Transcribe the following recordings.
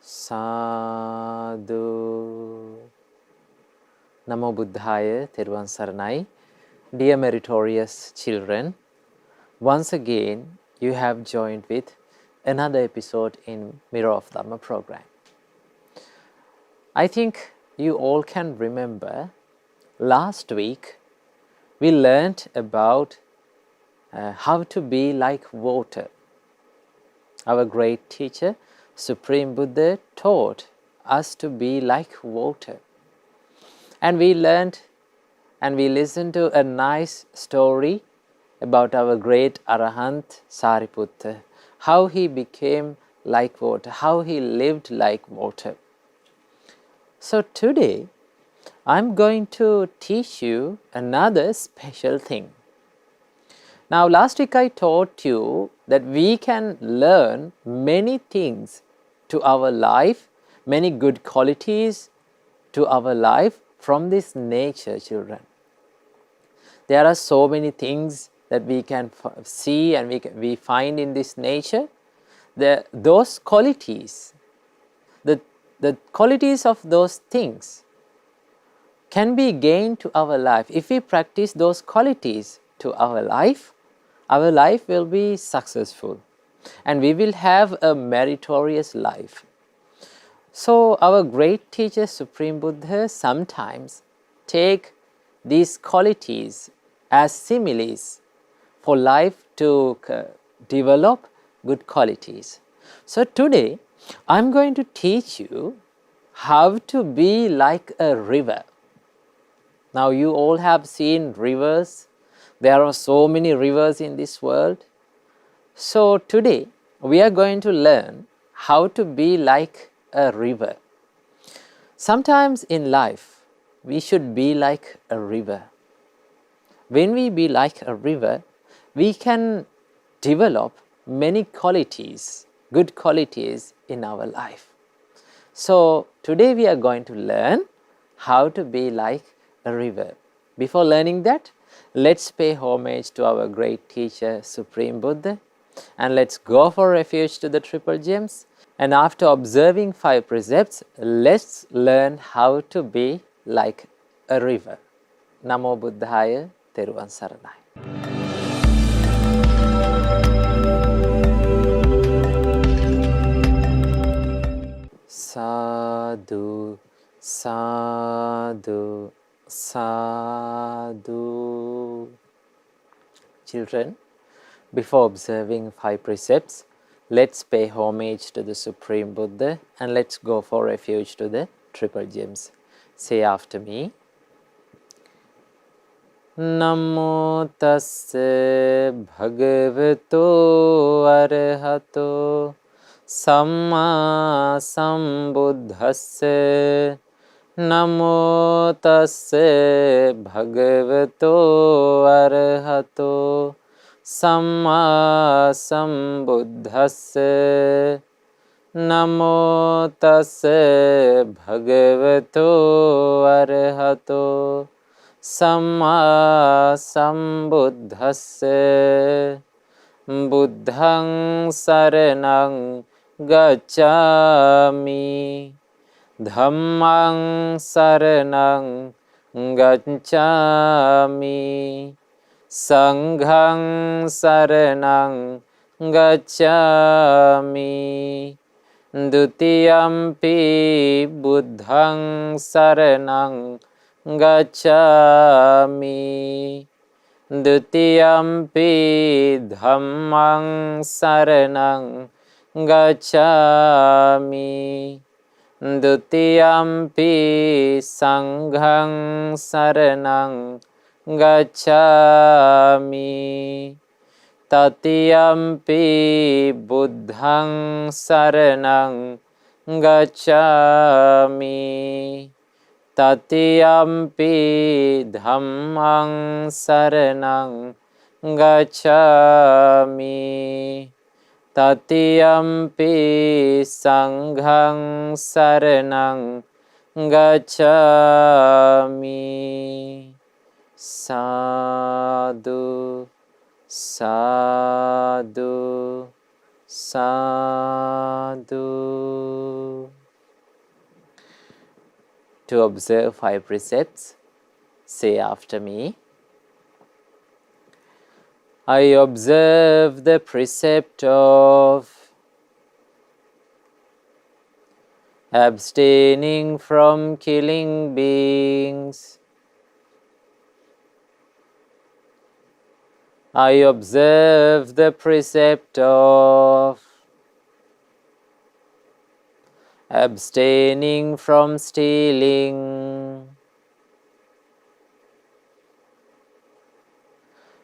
Sadhu. Namo Buddhaya, Theruvan Saranai. Dear meritorious children, once again you have joined with another episode in Mirror of Dhamma program. I think you all can remember last week we learned about how to be like water. Our great teacher, Supreme Buddha, taught us to be like water. And we learned and we listened to a nice story about our great Arahant Sariputta, how he became like water, how he lived like water. So today, I'm going to teach you another special thing. Now, last week I taught you that we can learn many things to our life, many good qualities to our life from this nature, children. There are so many things that we can see and we find in this nature. Those qualities, the qualities of those things can be gained to our life. If we practice those qualities to our life will be successful and we will have a meritorious life. So our great teacher Supreme Buddha sometimes take these qualities as similes for life to develop good qualities. So today I'm going to teach you how to be like a river. Now you all have seen rivers. There are so many rivers in this world. So today we are going to learn how to be like a river. Sometimes in life we should be like a river. When we be like a river, we can develop many qualities, good qualities in our life. So today we are going to learn how to be like a river. Before learning that, let's pay homage to our great teacher Supreme Buddha and let's go for refuge to the Triple Gems. And after observing 5 precepts, let's learn how to be like a river. Namo Buddhaya, Theruvan Saranai. Sadhu, sadhu, sadhu. Children, before observing 5 precepts, let's pay homage to the Supreme Buddha and let's go for refuge to the Triple Gems. Say after me. Namo tassa bhagavato arahato samma sambuddhassa. Namo tassa bhagavato arahato samma sambuddhassa. Namo tassa bhagavato arahato samma sambuddhassa. Buddhaṃ saranang gacchāmi. Dhammaṃ saranang gacchāmi. Sanghaṃ saranang gacchāmi. Dutiyampi buddhaṃ saranang gacchāmi. Dutiyampi dhammaṃ saranang gacchāmi. Dutiyampi sanghaṃ saranang gacchāmi. Tatiyampi buddhaṃ saranang gacchāmi. Tatiyampi dhammaṃ saranang gacchāmi. Tatiyampi sanghaṃ saranang gacchāmi. Sadhu, sadhu, sadhu. to observe 5 precepts. Say after me. I observe the precept of abstaining from killing beings. I observe the precept of abstaining from stealing.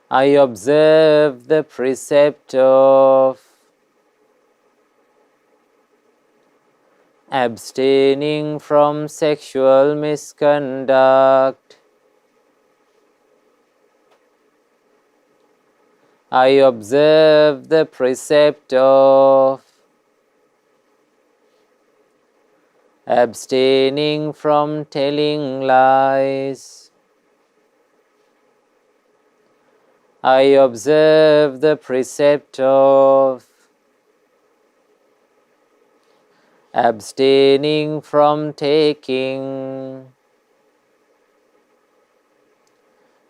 I observe the precept of abstaining from sexual misconduct. I observe the precept of abstaining from telling lies. I observe the precept of abstaining from taking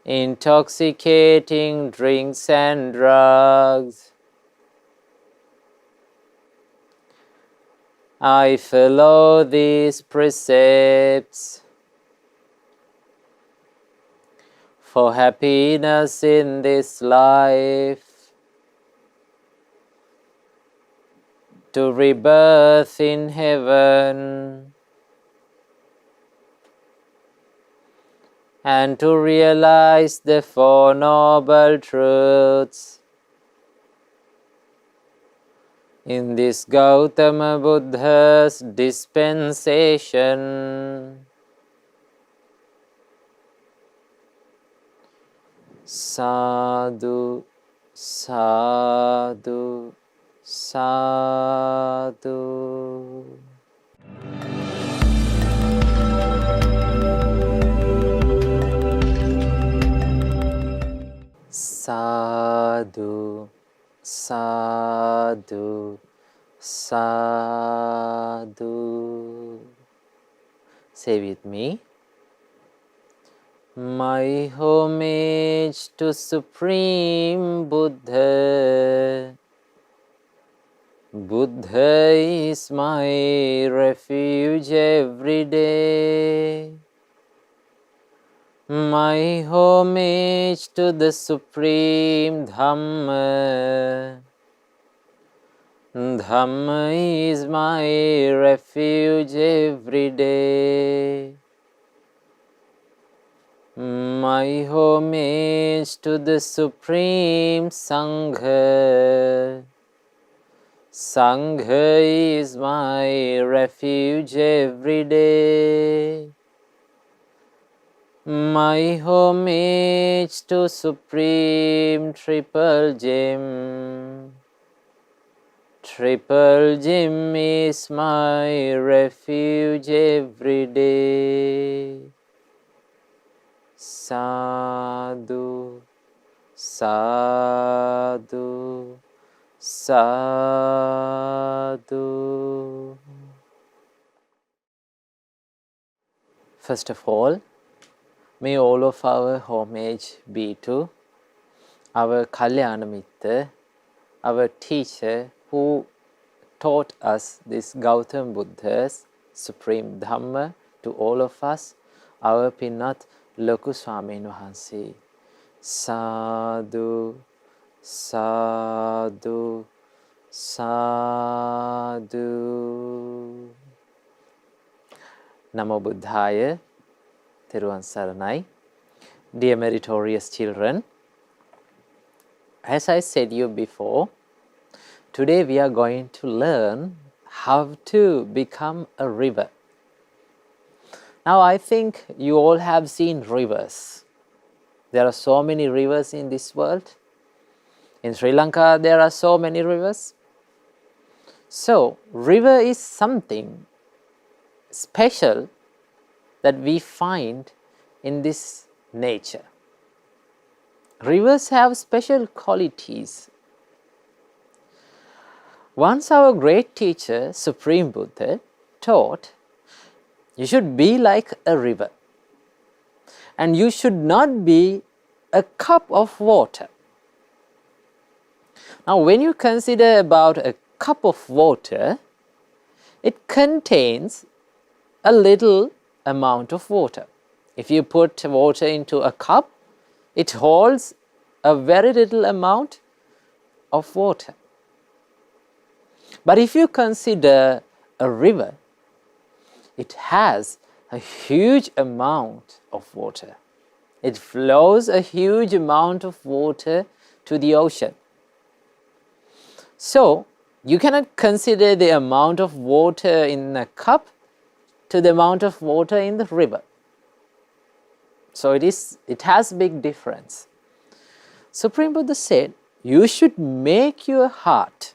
intoxicating drinks and drugs. I follow these precepts for happiness in this life, to rebirth in heaven, and to realize the 4 Noble Truths in this Gautama Buddha's dispensation. Sadhu, sadhu, sadhu. Sadhu, sadhu, sadhu. Say with me. My homage to Supreme Buddha. Buddha is my refuge every day. My homage to the Supreme Dhamma. Dhamma is my refuge every day. My homage to the Supreme Sangha. Sangha is my refuge every day. My homage to Supreme Triple Gem. Triple Gem is my refuge every day. Sadhu, sadhu, sadhu. First of all, may all of our homage be to our Kalyana Mitta, our teacher who taught us this Gautama Buddha's Supreme Dhamma to all of us, our Pinnat Loku Swamin Wahanse. Sadhu, sadhu, sadhu. Namo Buddhaya, Theruvan Saranai. Dear meritorious children, as I said you before, today we are going to learn how to become a river. Now I think you all have seen rivers. There are so many rivers in this world. In Sri Lanka there are so many rivers. So river is something special that we find in this nature. Rivers have special qualities. Once our great teacher, Supreme Buddha, taught You should be like a river. And you should not be a cup of water. Now, when you consider about a cup of water, it contains a little amount of water. If you put water into a cup, it holds a very little amount of water. But if you consider a river, it has a huge amount of water. It flows a huge amount of water to the ocean. So, you cannot consider the amount of water in a cup to the amount of water in the river. So, it has big difference. Supreme Buddha said, you should make your heart,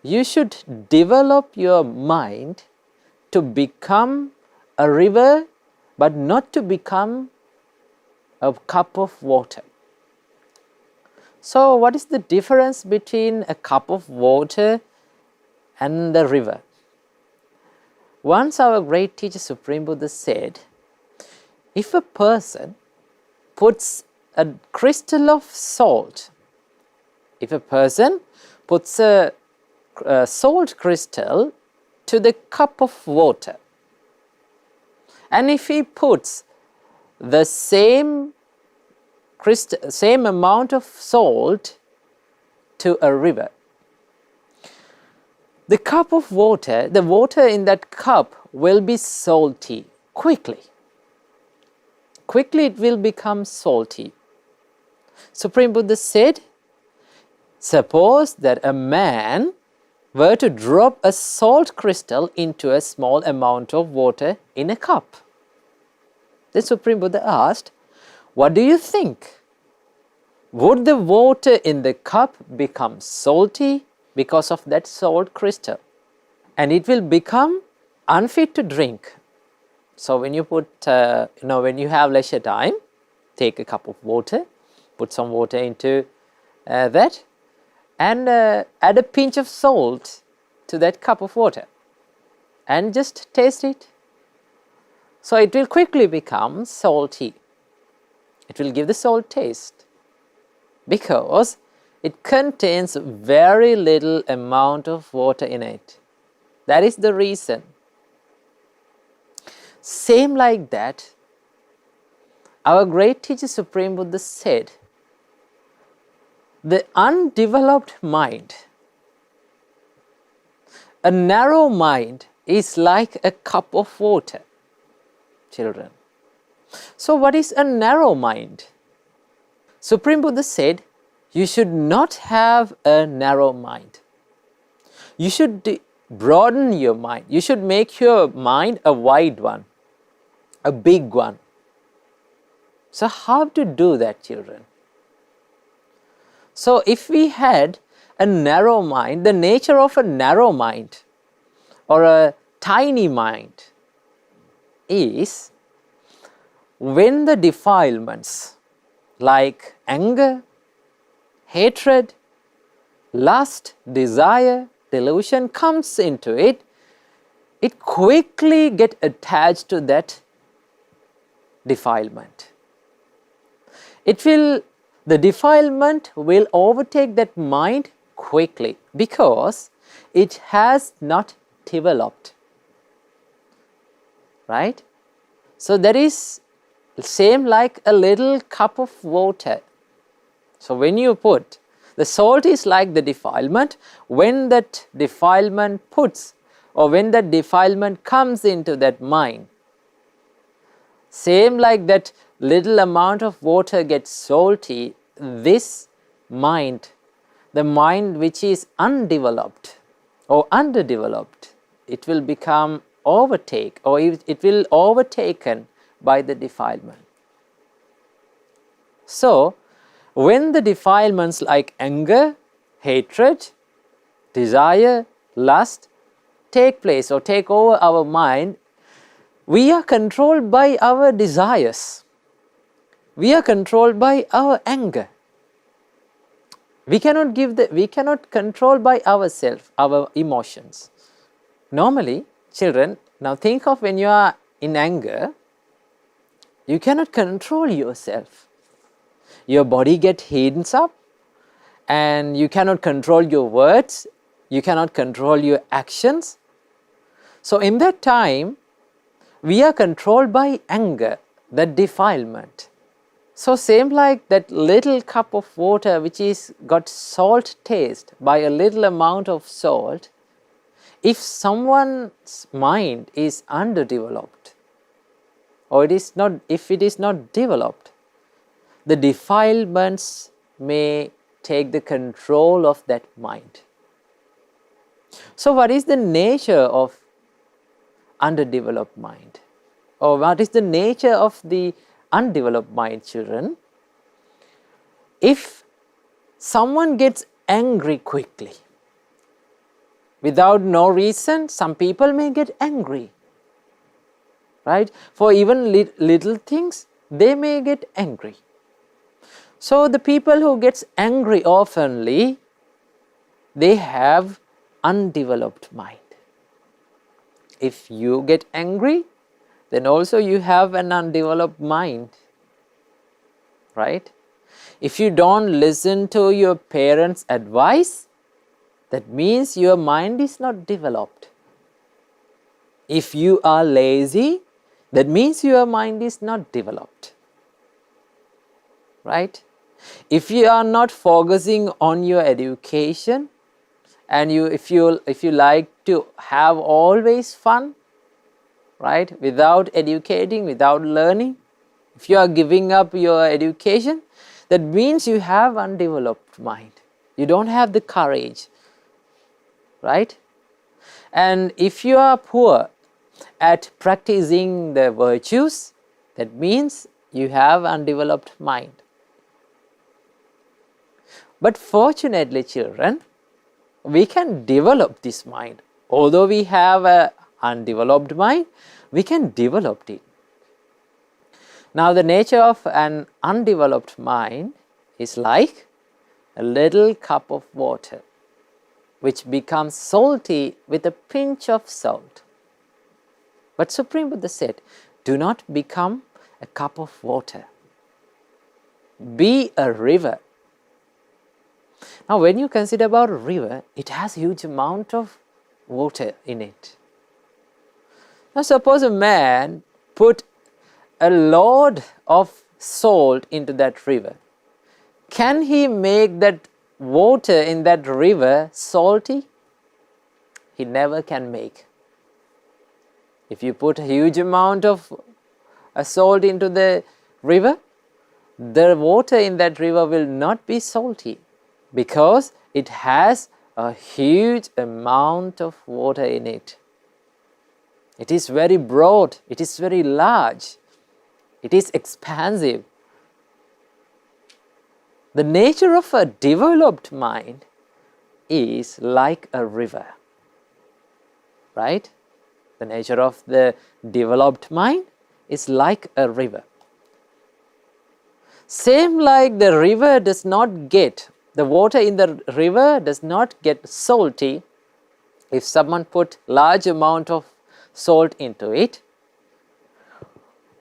you should develop your mind to become a river, but not to become a cup of water. So, what is the difference between a cup of water and the river? Once our great teacher Supreme Buddha said, if a person puts a crystal of salt, if a person puts a salt crystal to the cup of water, and if he puts the same amount of salt to a river, the cup of water, the water in that cup will be salty quickly. Quickly it will become salty. Supreme Buddha said, suppose that a man were to drop a salt crystal into a small amount of water in a cup. The Supreme Buddha asked, what do you think? Would the water in the cup become salty because of that salt crystal? And it will become unfit to drink. So when you put, when you have leisure time, take a cup of water, put some water into that, and add a pinch of salt to that cup of water, and just taste it. So it will quickly become salty. It will give the salt taste because it contains very little amount of water in it. That is the reason. Same like that, our great teacher Supreme Buddha said, the undeveloped mind, a narrow mind is like a cup of water, children. So what is a narrow mind? Supreme Buddha said, you should not have a narrow mind. You should broaden your mind. You should make your mind a wide one, a big one. So how to do that, children? So if we had a narrow mind, the nature of a narrow mind or a tiny mind is when the defilements like anger, hatred, lust, desire, delusion comes into it, it quickly gets attached to that defilement. The defilement will overtake that mind quickly because it has not developed. Right? So that is same like a little cup of water. So when you put, the salt is like the defilement. When that defilement puts, or when that defilement comes into that mind, same like that little amount of water gets salty, this mind, the mind which is undeveloped or underdeveloped, it will become it will overtaken by the defilement. So, when the defilements like anger, hatred, desire, lust take place or take over our mind, we are controlled by our desires. We are controlled by our anger. We cannot control by ourselves, our emotions. Normally, children, Now think of when you are in anger, you cannot control yourself. Your body gets heats up and you cannot control your words, you cannot control your actions. So in that time, we are controlled by anger, that defilement. So same like that little cup of water which is got salt taste by a little amount of salt, if someone's mind is underdeveloped, or if it is not developed, the defilements may take the control of that mind. So what is the nature of underdeveloped mind? Or what is the nature of the undeveloped mind, children? If someone gets angry quickly, without no reason, some people may get angry, right? For even little things, they may get angry. So the people who gets angry oftenly, they have undeveloped mind. If you get angry, then also you have an undeveloped mind, right? If you don't listen to your parents' advice, that means your mind is not developed. If you are lazy, that means your mind is not developed, right? If you are not focusing on your education, and if you like to have always fun, right, without educating, without learning, if you are giving up your education, that means you have undeveloped mind. You don't have the courage, right? And if you are poor at practicing the virtues, that means you have undeveloped mind. But fortunately, children, we can develop this mind. Although we have an undeveloped mind, we can develop it. Now the nature of an undeveloped mind is like a little cup of water which becomes salty with a pinch of salt. But Supreme Buddha said, do not become a cup of water. Be a river. Now when you consider about a river, it has a huge amount of water in it. Now suppose a man put a load of salt into that river. Can he make that water in that river salty? He never can make. If you put a huge amount of salt into the river, the water in that river will not be salty because it has a huge amount of water in it. It is very broad, it is very large, it is expansive. The nature of a developed mind is like a river, right? The nature of the developed mind is like a river. Same like the river does not get, the water in the river does not get salty if someone put large amount of salt into it.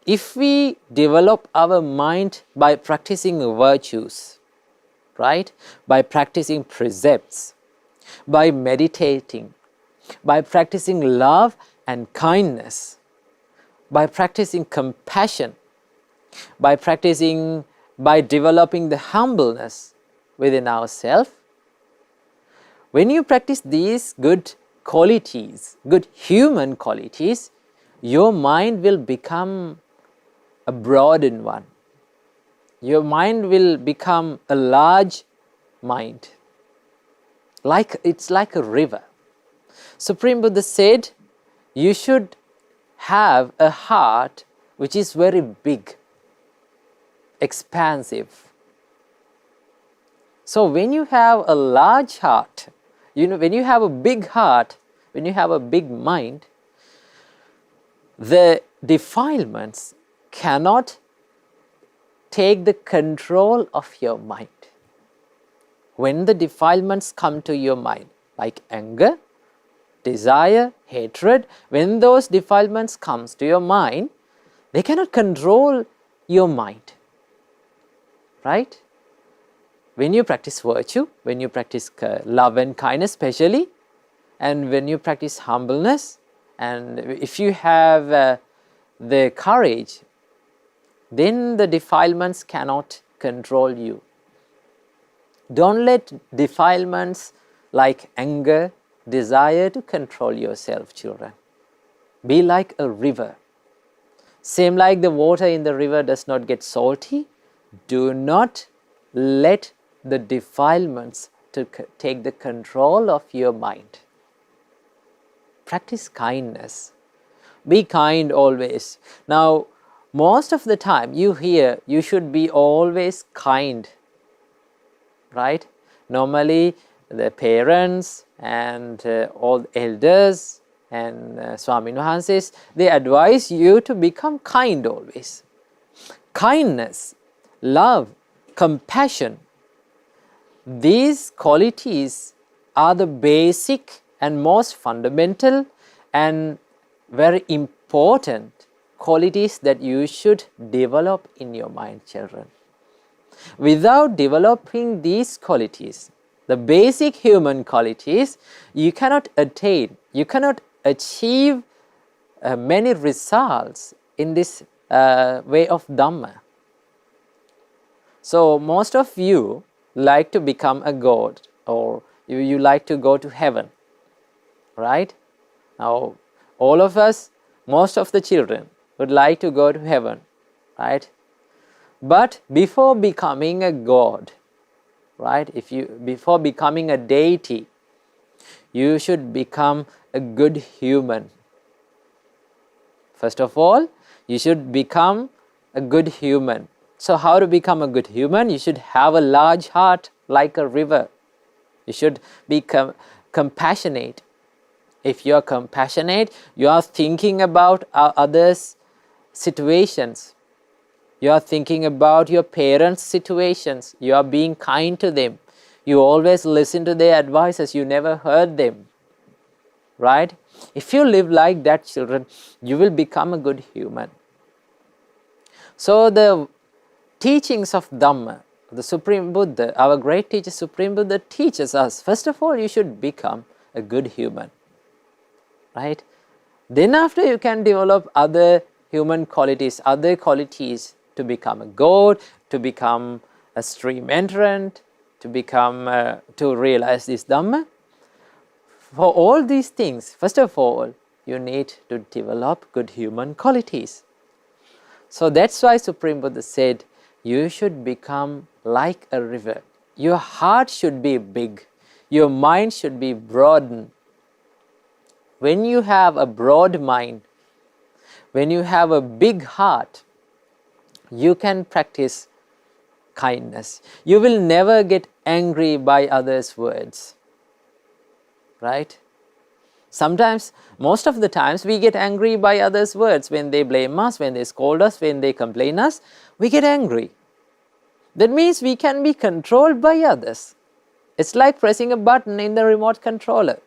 If we develop our mind by practicing virtues, right? By practicing precepts, by meditating, by practicing love and kindness, by practicing compassion, by developing the humbleness within ourselves. When you practice these good qualities, good human qualities, your mind will become a broadened one. Your mind will become a large mind. It's like a river. Supreme Buddha said, you should have a heart which is very big, expansive. So when you have a large heart, when you have a big heart, when you have a big mind, the defilements cannot take the control of your mind. When the defilements come to your mind, like anger, desire, hatred, when those defilements comes to your mind, they cannot control your mind, right? When you practice virtue, when you practice love and kindness especially, and when you practice humbleness, and if you have the courage, then the defilements cannot control you. Don't let defilements like anger, desire to control yourself, children. Be like a river. Same like the water in the river does not get salty, do not let the defilements to take the control of your mind. Practice kindness. Be kind always. Now, most of the time you hear you should be always kind, right? Normally the parents and all elders and Swamin Wahanses, they advise you to become kind always. Kindness, love, compassion, these qualities are the basic and most fundamental and very important qualities that you should develop in your mind, children. Without developing these qualities, the basic human qualities, you cannot attain, you cannot achieve many results in this way of Dhamma. So most of you like to become a god, or you like to go to heaven, right? Now all of us, most of the children would like to go to heaven, right? But before becoming a god, right, before becoming a deity, you should become a good human. First of all, you should become a good human. So how to become a good human? You should have a large heart like a river. You should be compassionate. If you are compassionate, you are thinking about others' situations. You are thinking about your parents' situations. You are being kind to them. You always listen to their advices. You never hurt them, right? If you live like that, children, you will become a good human. So the teachings of Dhamma, the Supreme Buddha, our great teacher Supreme Buddha teaches us, first of all, you should become a good human, right? Then after you can develop other human qualities, other qualities to become a god, to become a stream entrant, to become, to realize this Dhamma. For all these things, first of all, you need to develop good human qualities. So that's why Supreme Buddha said, you should become like a river. Your heart should be big. Your mind should be broadened. When you have a broad mind, when you have a big heart, you can practice kindness. You will never get angry by others' words, right? Sometimes, most of the times, we get angry by others' words. When they blame us, when they scold us, when they complain us, we get angry. That means we can be controlled by others. It's like pressing a button in the remote controller.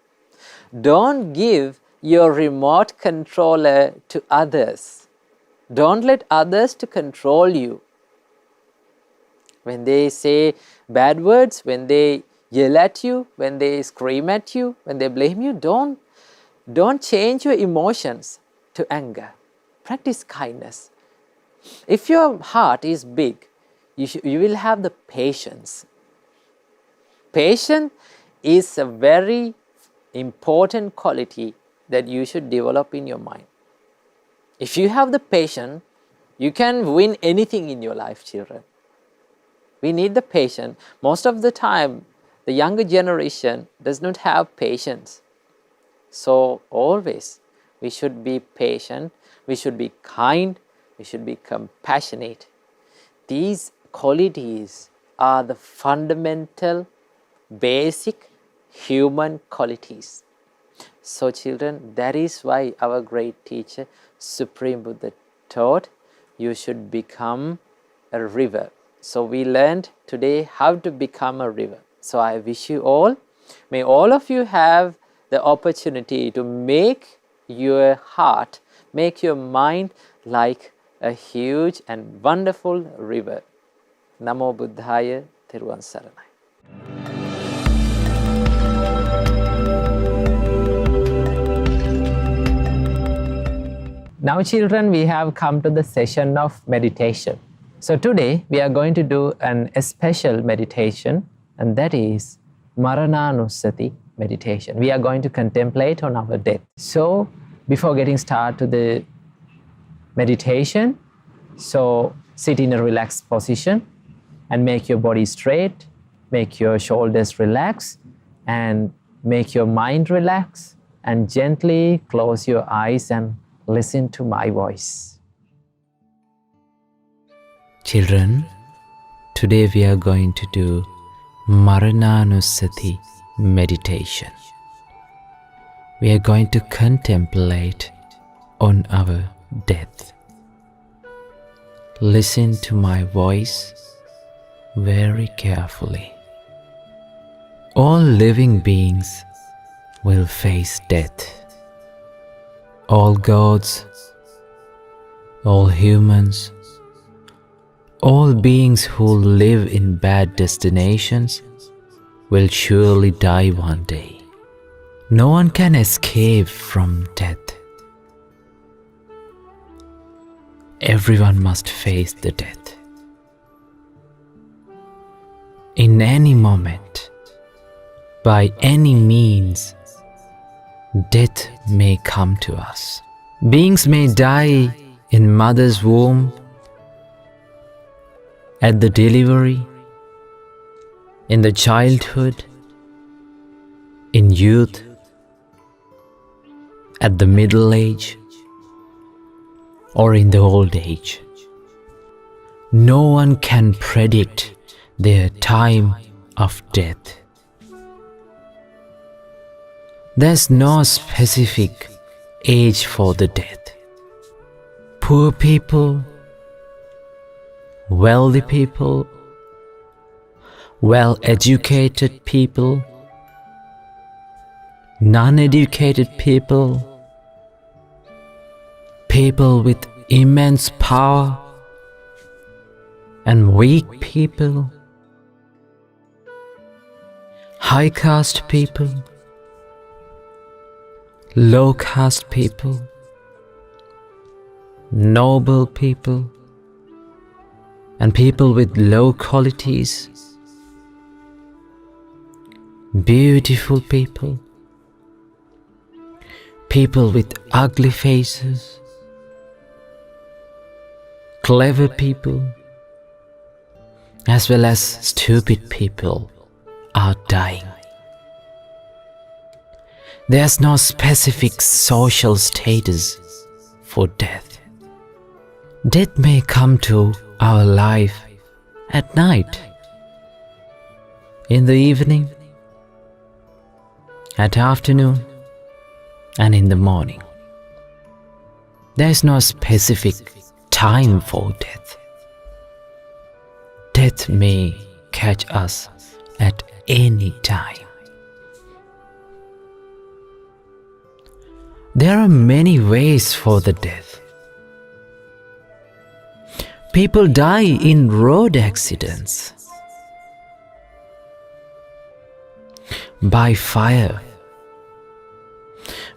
Don't give your remote controller to others. Don't let others to control you. When they say bad words, when they yell at you, when they scream at you, when they blame you, don't change your emotions to anger. Practice kindness. If your heart is big, you will have the patience. Patience is a very important quality that you should develop in your mind. If you have the patience, you can win anything in your life, children. We need the patience. Most of the time, the younger generation does not have patience. So always, we should be patient, we should be kind, we should be compassionate. These qualities are the fundamental, basic human qualities. So children, that is why our great teacher, Supreme Buddha, taught you should become a river. So we learned today how to become a river. So I wish you all, may all of you have the opportunity to make your heart, make your mind like a huge and wonderful river. Namo Buddhaya, Thiruvan Saranai. Now children, we have come to the session of meditation. So today we are going to do a special meditation, and that is Marananusati meditation. We are going to contemplate on our death. So before getting started to the meditation, so sit in a relaxed position and make your body straight, make your shoulders relax, and make your mind relax, and gently close your eyes and listen to my voice. Children, today we are going to do Marananusati meditation. We are going to contemplate on our death. Listen to my voice very carefully. All living beings will face death. All gods, all humans, all beings who live in bad destinations will surely die one day. No one can escape from death. Everyone must face the death. In any moment, by any means, death may come to us. Beings may die in mother's womb, at the delivery, in the childhood, in youth, at the middle age, or in the old age. No one can predict their time of death. There's no specific age for the death. Poor people, wealthy people, well-educated people, non-educated people, people with immense power, and weak people, high caste people, low caste people, noble people, and people with low qualities, beautiful people, people with ugly faces, clever people, as well as stupid people are dying. There's no specific social status for death. Death may come to our life at night, in the evening, at afternoon, and in the morning. There is no specific time for death. Death may catch us at any time. There are many ways for the death. People die in road accidents, by fire,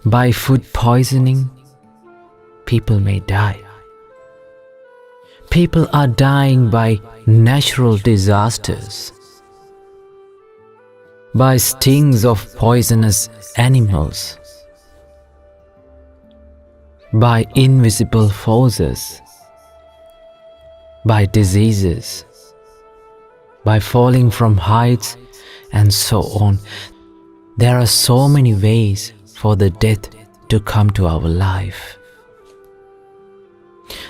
by food poisoning. People may die. People are dying by natural disasters, by stings of poisonous animals, by invisible forces, by diseases, by falling from heights, and so on. There are so many ways for the death to come to our life.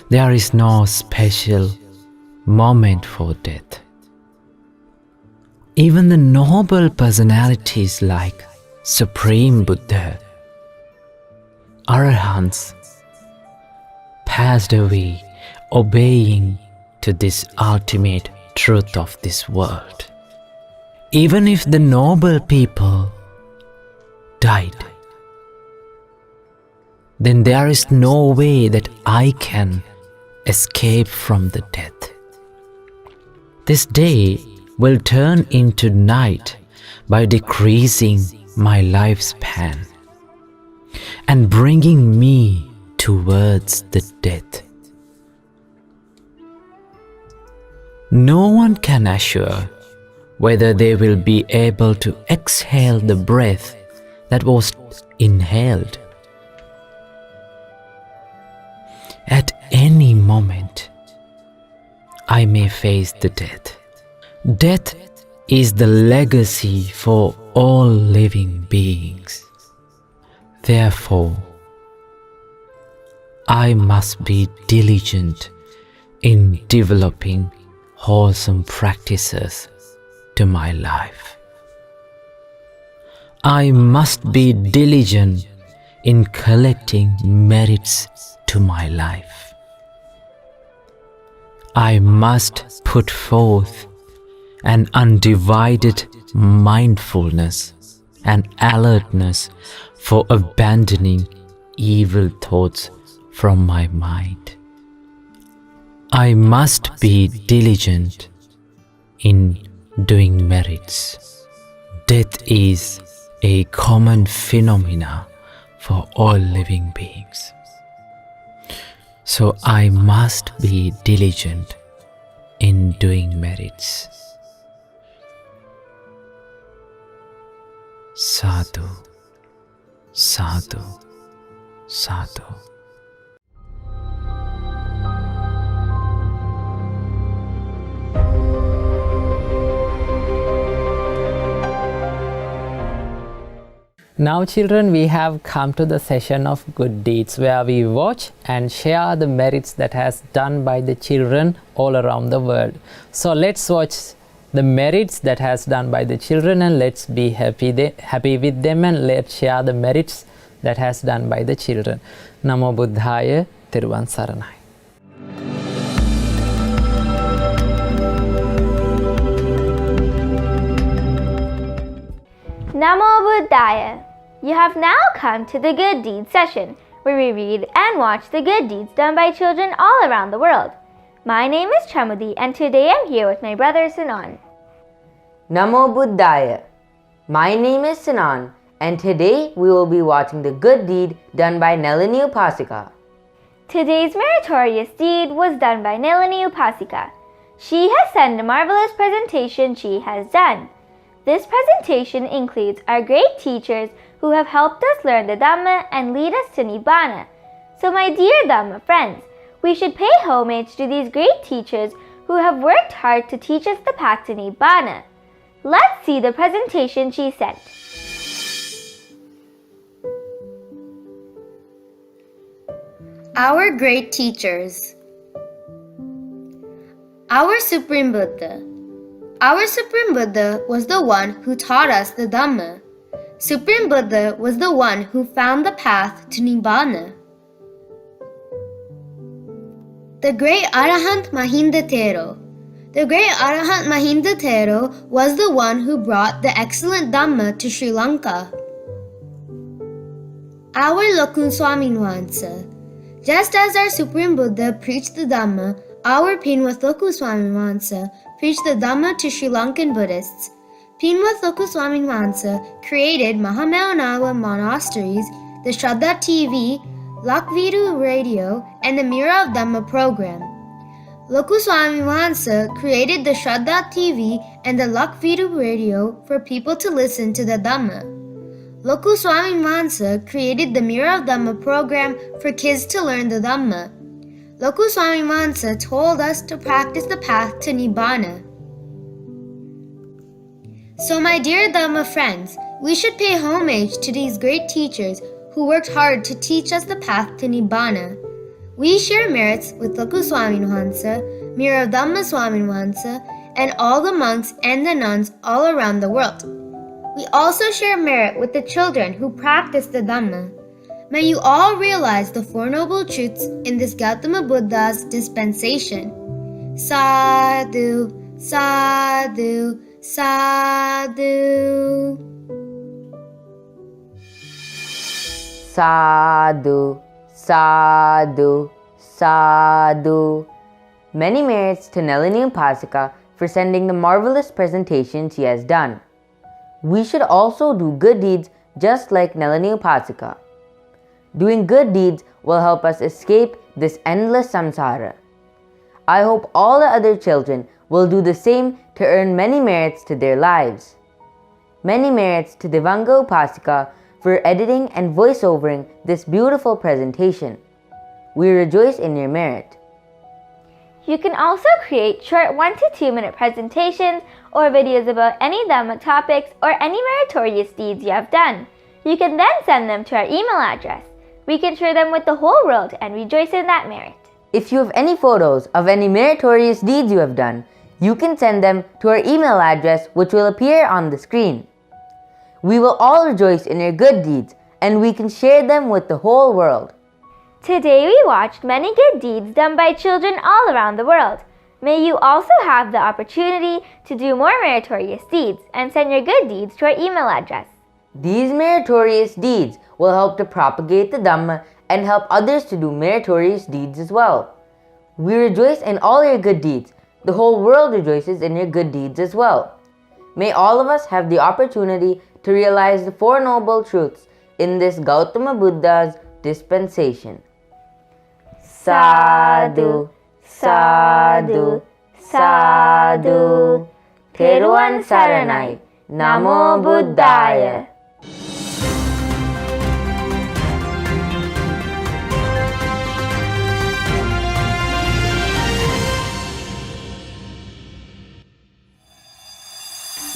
There is no special moment for death. Even the noble personalities like Supreme Buddha, Arahants, passed away obeying to this ultimate truth of this world. Even if the noble people died then there is no way that I can escape from the death. This day will turn into night by decreasing my lifespan and bringing me towards the death. No one can assure whether they will be able to exhale the breath that was inhaled. At any moment, I may face the death. Death is the legacy for all living beings. Therefore, I must be diligent in developing wholesome practices to my life. I must be diligent in collecting merits to my life. I must put forth an undivided mindfulness and alertness for abandoning evil thoughts from my mind. I must be diligent in doing merits. Death is a common phenomena for all living beings. So I must be diligent in doing merits. Sadhu, sadhu, sadhu. Now children, we have come to the session of good deeds where we watch and share the merits that has done by the children all around the world. So let's watch the merits that has done by the children and let's be happy with them and let's share the merits that has done by the children. Namo Buddhaya, Theruvan Saranai. Namo Buddhaya. You have now come to the Good Deeds session, where we read and watch the good deeds done by children all around the world. My name is Chamudi, and today I'm here with my brother Sinan. Namo Buddhaya. My name is Sinan, and today we will be watching the good deed done by Nalini Upasika. Today's meritorious deed was done by Nalini Upasika. She has sent a marvelous presentation she has done. This presentation includes our great teachers who have helped us learn the Dhamma and lead us to Nibbana. So my dear Dhamma friends, we should pay homage to these great teachers who have worked hard to teach us the path to Nibbana. Let's see the presentation she sent. Our great teachers. Our Supreme Buddha. Our Supreme Buddha was the one who taught us the Dhamma. Supreme Buddha was the one who found the path to Nibbana. The great Arahant Mahinda Thero. The great Arahant Mahinda Thero was the one who brought the excellent Dhamma to Sri Lanka. Our Loku Swaminwansa. Just as our Supreme Buddha preached the Dhamma, our Pinwath Loku Swaminwansa preached the Dhamma to Sri Lankan Buddhists. Pinwath Loku Swaminwansa created Mahamevnawa monasteries, the Shraddha TV, Lakvidu Radio, and the Mirror of Dhamma program. Loku Swaminwansa created the Shraddha TV and the Lakvidu Radio for people to listen to the Dhamma. Loku Swaminwansa created the Mirror of Dhamma program for kids to learn the Dhamma. Loku Swaminwansa told us to practice the path to Nibbana. So my dear Dhamma friends, we should pay homage to these great teachers who worked hard to teach us the path to Nibbana. We share merits with Loku Swaminwansa, Mirror of Dhamma Swaminwansa, and all the monks and the nuns all around the world. We also share merit with the children who practice the Dhamma. May you all realize the Four Noble Truths in this Gautama Buddha's dispensation. Sadhu, sadhu, sadhu. Sadhu, Sadhu, sadhu. Many merits to Nalini Upasika for sending the marvelous presentation she has done. We should also do good deeds just like Nalini Upasika. Doing good deeds will help us escape this endless samsara. I hope all the other children will do the same to earn many merits to their lives. Many merits to Devanga Upasika for editing and voiceovering this beautiful presentation. We rejoice in your merit. You can also create short 1 to 2 minute presentations or videos about any Dhamma topics or any meritorious deeds you have done. You can then send them to our email address. We can share them with the whole world and rejoice in that merit. If you have any photos of any meritorious deeds you have done, you can send them to our email address which will appear on the screen. We will all rejoice in your good deeds and we can share them with the whole world. Today we watched many good deeds done by children all around the world. May you also have the opportunity to do more meritorious deeds and send your good deeds to our email address. These meritorious deeds will help to propagate the Dhamma and help others to do meritorious deeds as well. We rejoice in all your good deeds. The whole world rejoices in your good deeds as well. May all of us have the opportunity to realize the Four Noble Truths in this Gautama Buddha's dispensation. Sadhu, sadhu, sadhu. Theruvan Saranai. Namo Buddhaya.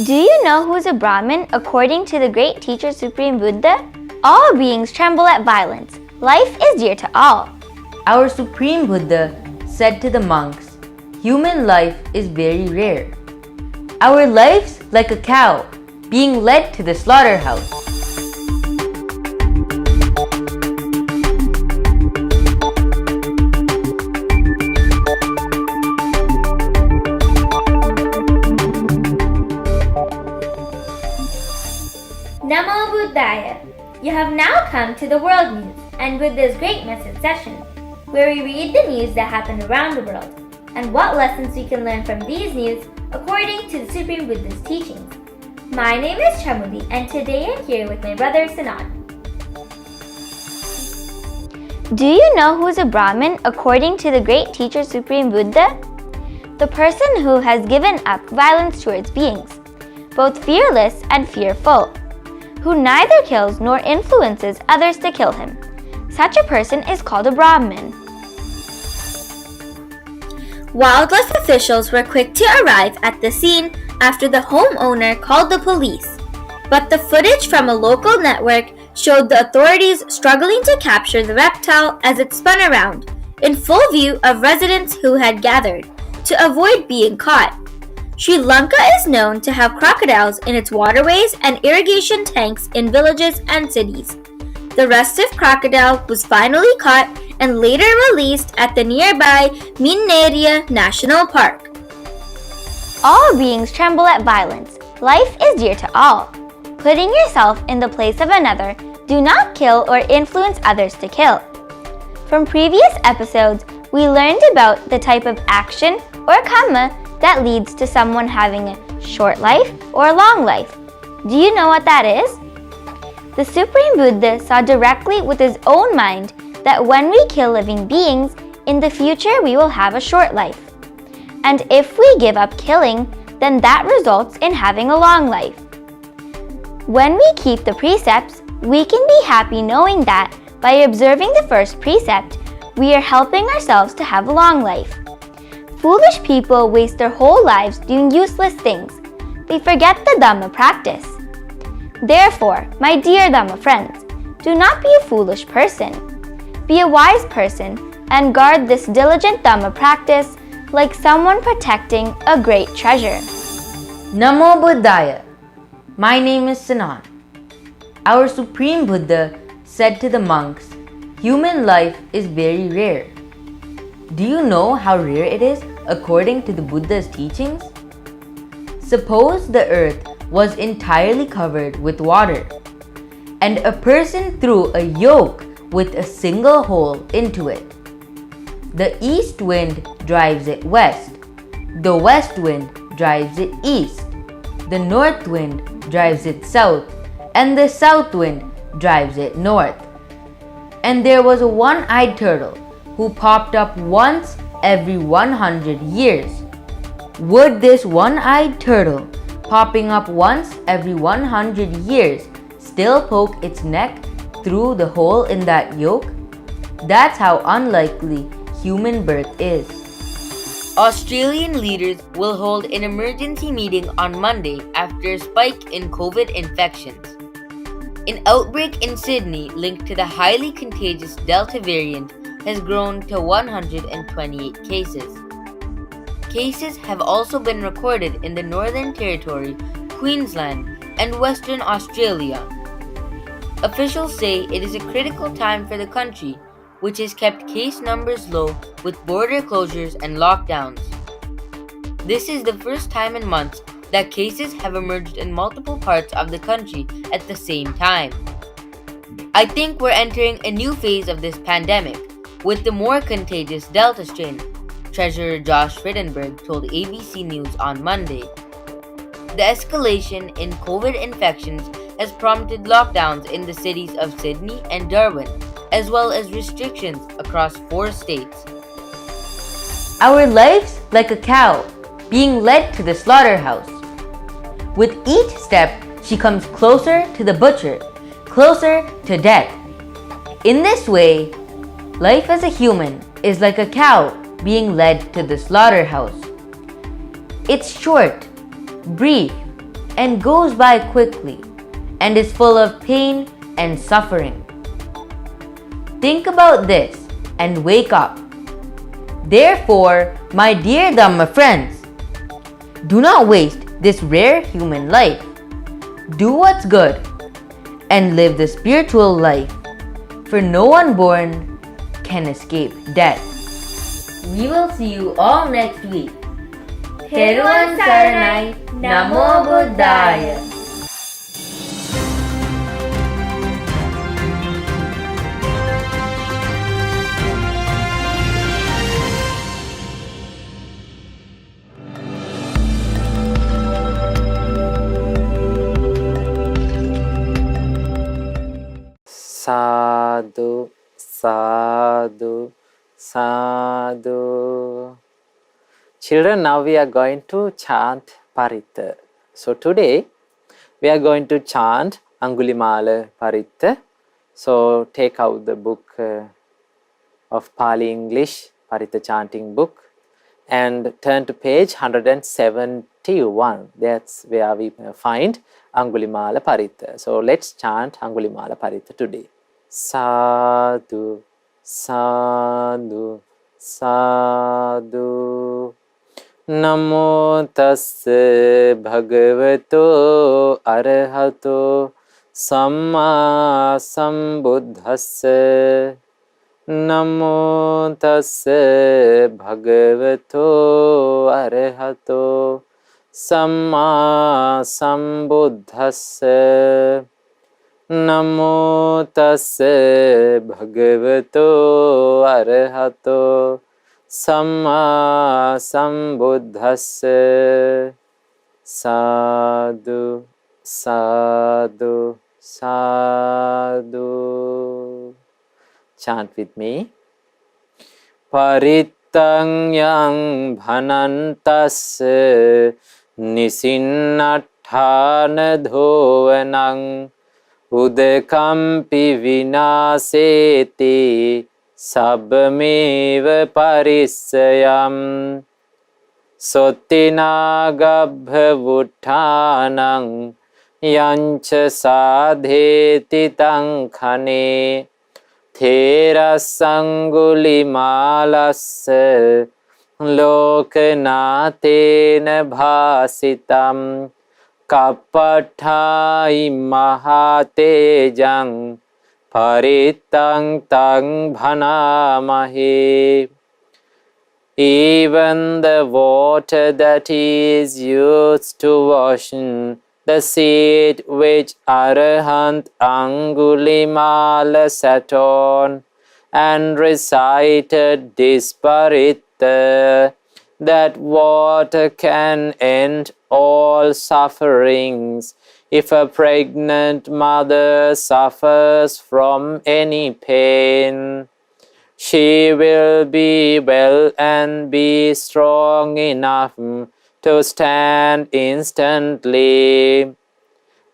Do you know who is a Brahmin according to the great teacher Supreme Buddha? All beings tremble at violence. Life is dear to all. Our Supreme Buddha said to the monks, human life is very rare. Our life's like a cow being led to the slaughterhouse. Namo Buddhaya. You have now come to the world news and Buddha's great message session, where we read the news that happened around the world and what lessons we can learn from these news according to the Supreme Buddha's teachings. My name is Chamudi and today I'm here with my brother Sanad. Do you know who is a Brahmin according to the great teacher Supreme Buddha? The person who has given up violence towards beings, both fearless and fearful, who neither kills nor influences others to kill him. Such a person is called a Brahmin. Wildlife officials were quick to arrive at the scene after the homeowner called the police. But the footage from a local network showed the authorities struggling to capture the reptile as it spun around, in full view of residents who had gathered, to avoid being caught. Sri Lanka is known to have crocodiles in its waterways and irrigation tanks in villages and cities. The restive crocodile was finally caught and later released at the nearby Minneria National Park. All beings tremble at violence. Life is dear to all. Putting yourself in the place of another, do not kill or influence others to kill. From previous episodes, we learned about the type of action or karma that leads to someone having a short life or a long life. Do you know what that is? The Supreme Buddha saw directly with his own mind that when we kill living beings, in the future we will have a short life. And if we give up killing, then that results in having a long life. When we keep the precepts, we can be happy knowing that by observing the first precept, we are helping ourselves to have a long life. Foolish people waste their whole lives doing useless things. They forget the Dhamma practice. Therefore, my dear Dhamma friends, do not be a foolish person. Be a wise person and guard this diligent Dhamma practice like someone protecting a great treasure. Namo Buddhaya. My name is Sanan. Our Supreme Buddha said to the monks, human life is very rare. Do you know how rare it is according to the Buddha's teachings? Suppose the earth was entirely covered with water, and a person threw a yoke with a single hole into it. The east wind drives it west. The west wind drives it east. The north wind drives it south. And the south wind drives it north. And there was a one-eyed turtle who popped up once every 100 years. Would this one-eyed turtle, popping up once every 100 years, still poke its neck through the hole in that yolk? That's how unlikely human birth is. Australian leaders will hold an emergency meeting on Monday after a spike in COVID infections. An outbreak in Sydney linked to the highly contagious Delta variant has grown to 128 cases. Cases have also been recorded in the Northern Territory, Queensland, and Western Australia. Officials say it is a critical time for the country, which has kept case numbers low with border closures and lockdowns. This is the first time in months that cases have emerged in multiple parts of the country at the same time. I think we're entering a new phase of this pandemic with the more contagious Delta strain, Treasurer Josh Frydenberg told ABC News on Monday. The escalation in COVID infections has prompted lockdowns in the cities of Sydney and Darwin, as well as restrictions across 4 states. Our life's like a cow being led to the slaughterhouse. With each step, she comes closer to the butcher, closer to death. In this way, life as a human is like a cow being led to the slaughterhouse. It's short, brief, and goes by quickly, and is full of pain and suffering. Think about this and wake up. Therefore, my dear Dhamma friends, do not waste this rare human life. Do what's good and live the spiritual life, for no one born can escape death. We will see you all next week. Theravada Saranai, Namo Buddhaya. Sadhu, sadhu, sadhu. Children, now we are going to chant Pirith. So today we are going to chant Angulimala Pirith. So take out the book of Pali English, Pirith chanting book, and turn to page 171. That's where we find Angulimala Pirith. So let's chant Angulimala Pirith today. Sadhu, sadhu, sadhu. Namo tassa bhagavato arahato samma sambuddhassa. Namo tassa bhagavato arahato samma sambuddhassa. Namo tassa bhagavato arahato samma sambuddhassa. Sadhu, sadhu, sadhu. Chant with me. Parittang yang bhanantassa nisinnatthana dhovanang udakampi vinaseti sabbameva parissayam sottinagabhavuttanang yancha sadheti tang khane Therasangulimalassa lokanatena bhasitam kappathai mahatejang parittang tang bhanamahe. Even the water that is used to wash the seed which Arahant Angulimala sat on, and recited this Pirith, that water can end all sufferings. If a pregnant mother suffers from any pain, she will be well and be strong enough to stand instantly.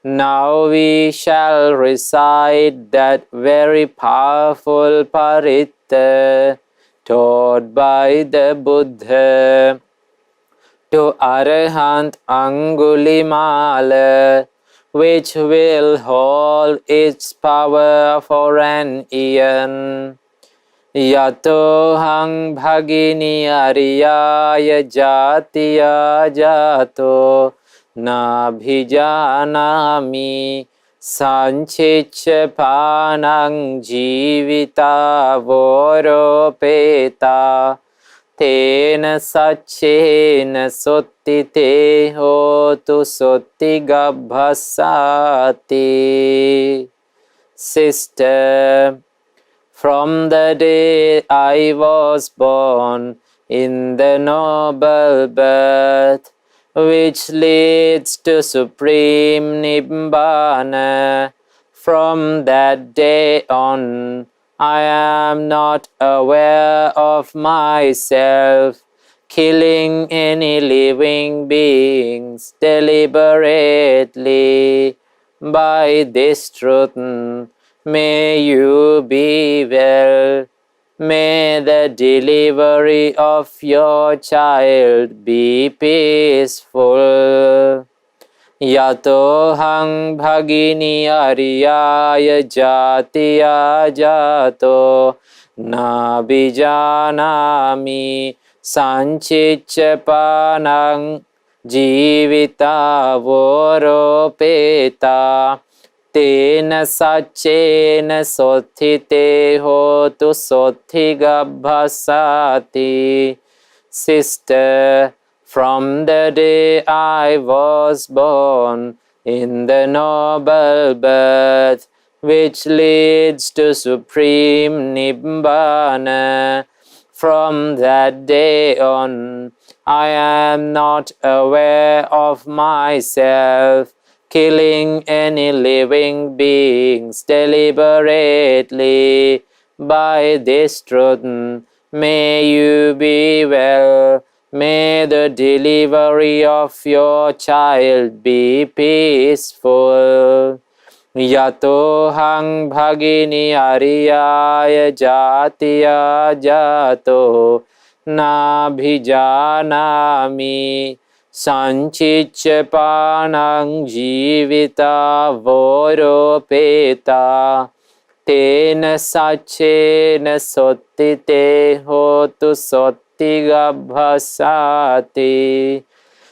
Now we shall recite that very powerful Pirith taught by the Buddha to Arahant Angulimala, which will hold its power for an eon. Yato hang bhagini ariyaya jatiya jato nabhijanami sanchicha panang jivita voropeta tena sachena sottite hotu sottigabbhasati. Sister, from the day I was born in the noble birth, which leads to supreme Nibbana, from that day on, I am not aware of myself killing any living beings deliberately. By this truth, may you be well. May the delivery of your child be peaceful. Yato hang bhagini ariyaya jatiya jato nabijanami sanchicha panang jivita voropeta tena sachena sothite hotu sottigabbhasati. Sister, from the day I was born in the noble birth, which leads to supreme Nibbana, from that day on, I am not aware of myself killing any living beings deliberately. By this truth, may you be well. May the delivery of your child be peaceful. Yato hang bhagini ariyaya jatiya jato nabhijanami sanchicha panang jivita voropeta tena sachena sottite hotu sottigabbhasati.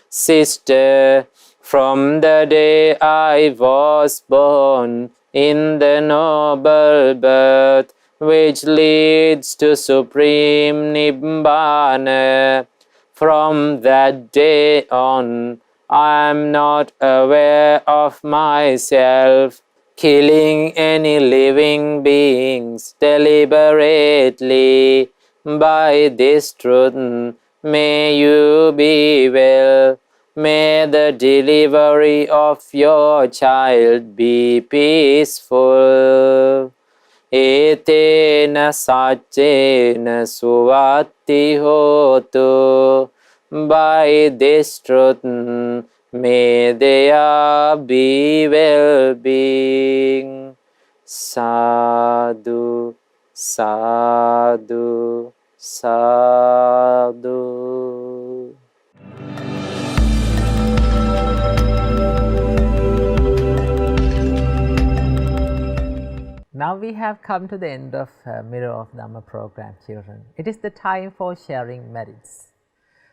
Sister, from the day I was born in the noble birth, which leads to supreme Nibbana, from that day on, I am not aware of myself killing any living beings deliberately. By this truth, may you be well. May the delivery of your child be peaceful. Etena sachena suvatti hotu. By this truth, may there be well-being. Sadhu, sadhu, sadhu. Now we have come to the end of Mirror of Dhamma program, children. It is the time for sharing merits.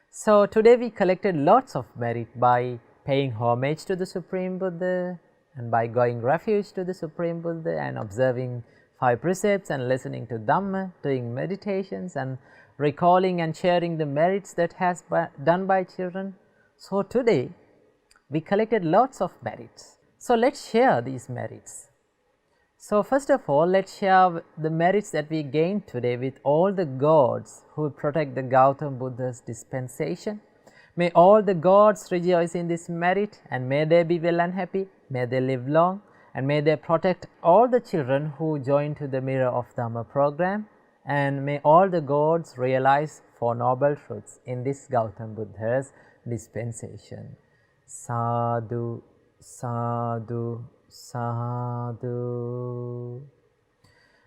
So today we collected lots of merit by paying homage to the Supreme Buddha and by going refuge to the Supreme Buddha and observing 5 precepts and listening to Dhamma, doing meditations and recalling and sharing the merits that has done by children. So today we collected lots of merits. So let's share these merits. So first of all, let's share the merits that we gained today with all the gods who protect the Gautama Buddha's dispensation. May all the gods rejoice in this merit, and may they be well and happy, may they live long, and may they protect all the children who join to the Mirror of Dhamma program, and may all the gods realize Four Noble Truths in this Gautama Buddha's dispensation. Sadhu, sadhu, sadhu.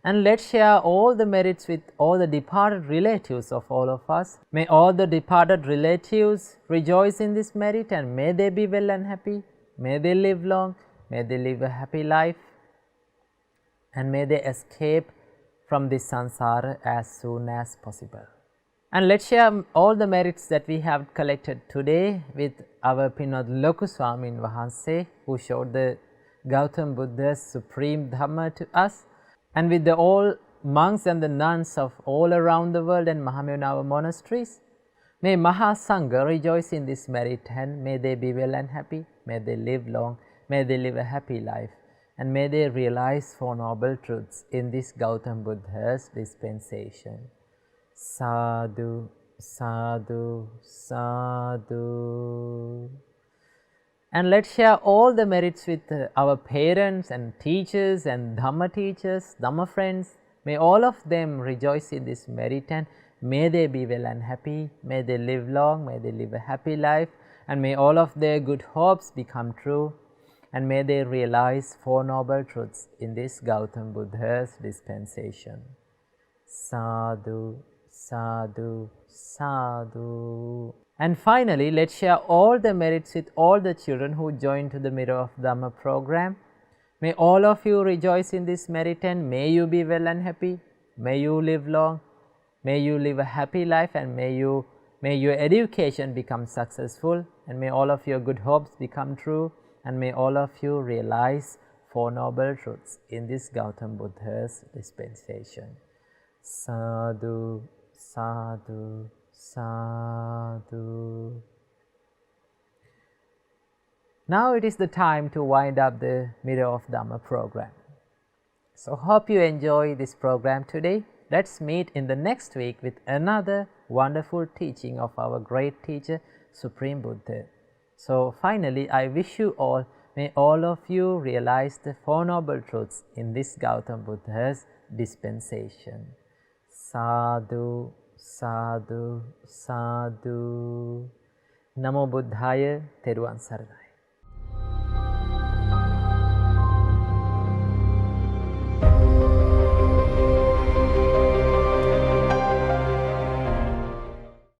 And let's share all the merits with all the departed relatives of all of us. May all the departed relatives rejoice in this merit, and may they be well and happy, may they live long, may they live a happy life, and may they escape from this samsara as soon as possible. And let's share all the merits that we have collected today with our Pinod Loku Swamin Wahanse, who showed the Gautama Buddha's supreme Dhamma to us, and with the all monks and the nuns of all around the world and Mahamevnawa monasteries. May Mahasangha rejoice in this merit, and may they be well and happy, may they live long, may they live a happy life, and may they realize Four Noble Truths in this Gautama Buddha's dispensation. Sadhu, sadhu, sadhu. And let's share all the merits with our parents and teachers and Dhamma teachers, Dhamma friends. May all of them rejoice in this merit, and may they be well and happy, may they live long, may they live a happy life, and may all of their good hopes become true, and may they realize Four Noble Truths in this Gautama Buddha's dispensation. Sadhu, sadhu, sadhu. And finally, let's share all the merits with all the children who join to the Mirror of Dhamma program. May all of you rejoice in this merit, and may you be well and happy, may you live long, may you live a happy life, and may your education become successful, and may all of your good hopes become true, and may all of you realize Four Noble Truths in this Gautama Buddha's dispensation. Sadhu, sadhu, sadhu. Now it is the time to wind up the Mirror of Dhamma program. So hope you enjoy this program today. Let's meet in the next week with another wonderful teaching of our great teacher, Supreme Buddha. So finally, I wish you all, may all of you realize the Four Noble Truths in this Gautama Buddha's dispensation. Sadhu, sadhu, sadhu. Namo Buddhaya. Theruvan Saranai.